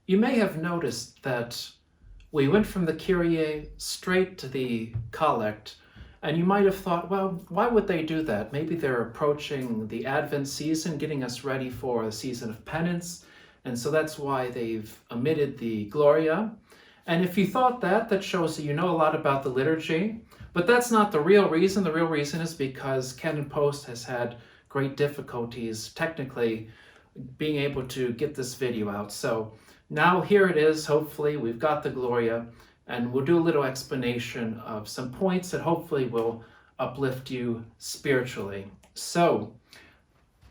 You may have noticed that we went from the Kyrie straight to the Collect, and you might have thought, well, why would they do that? Maybe they're approaching the Advent season, getting us ready for the season of penance, and so that's why they've omitted the Gloria. And if you thought that, that shows that you know a lot about the liturgy, but that's not the real reason. The real reason is because Canon Post has had great difficulties technically being able to get this video out. So now here it is. Hopefully we've got the Gloria, and we'll do a little explanation of some points that hopefully will uplift you spiritually. So,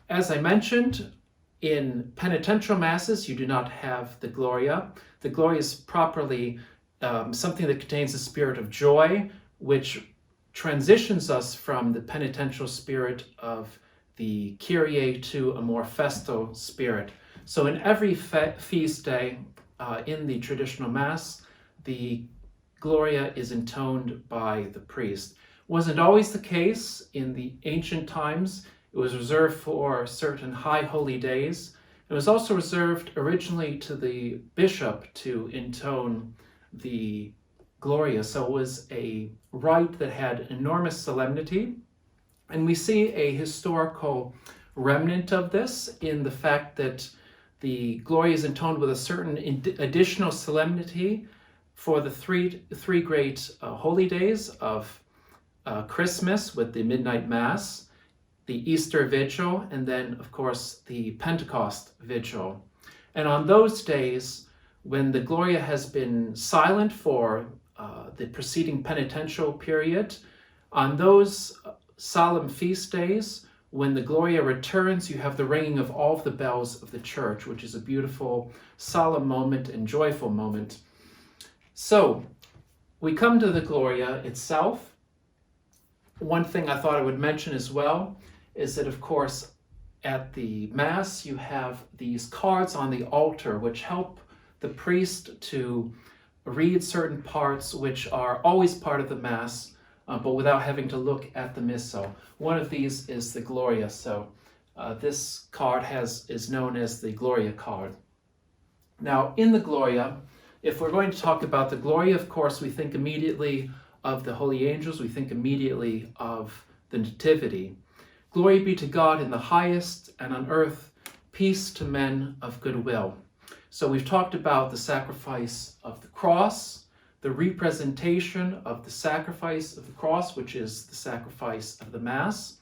as I mentioned, in penitential masses, you do not have the Gloria. The Gloria is properly something that contains the spirit of joy, which transitions us from the penitential spirit of the Kyrie to a more festal spirit. So in every feast day in the traditional Mass, the Gloria is intoned by the priest. Wasn't always the case in the ancient times. It was reserved for certain high holy days. It was also reserved originally to the bishop to intone the Gloria. So it was a rite that had enormous solemnity. And we see a historical remnant of this in the fact that the Gloria is intoned with a certain additional solemnity for the three great holy days of Christmas with the Midnight Mass, the Easter Vigil, and then, of course, the Pentecost Vigil. And on those days, when the Gloria has been silent for the preceding penitential period, on those solemn feast days, when the Gloria returns, you have the ringing of all of the bells of the church, which is a beautiful, solemn moment and joyful moment. So, we come to the Gloria itself. One thing I thought I would mention as well is that, of course, at the Mass, you have these cards on the altar which help the priest to read certain parts which are always part of the Mass, but without having to look at the Missal. One of these is the Gloria, so this card is known as the Gloria card. Now, in the Gloria, if we're going to talk about the Gloria, of course, we think immediately of the holy angels, we think immediately of the Nativity. Glory be to God in the highest, and on earth peace to men of good will. So we've talked about the sacrifice of the cross, the representation of the sacrifice of the cross, which is the sacrifice of the Mass.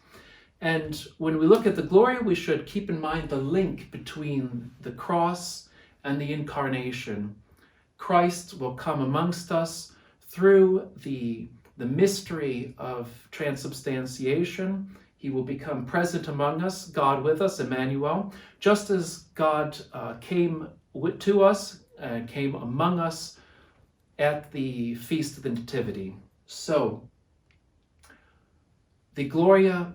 And when we look at the Gloria, we should keep in mind the link between the cross and the incarnation. Christ will come amongst us through the mystery of transubstantiation. He will become present among us, God with us, Emmanuel, just as God came to us and came among us at the Feast of the Nativity. So, the Gloria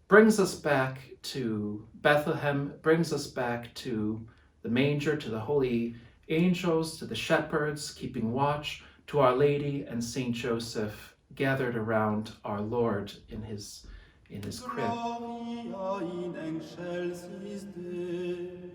brings us back to Bethlehem, brings us back to the manger, to the holy angels, to the shepherds keeping watch, to Our Lady and Saint Joseph gathered around our Lord in his crib. Gloria in excelsis Deo.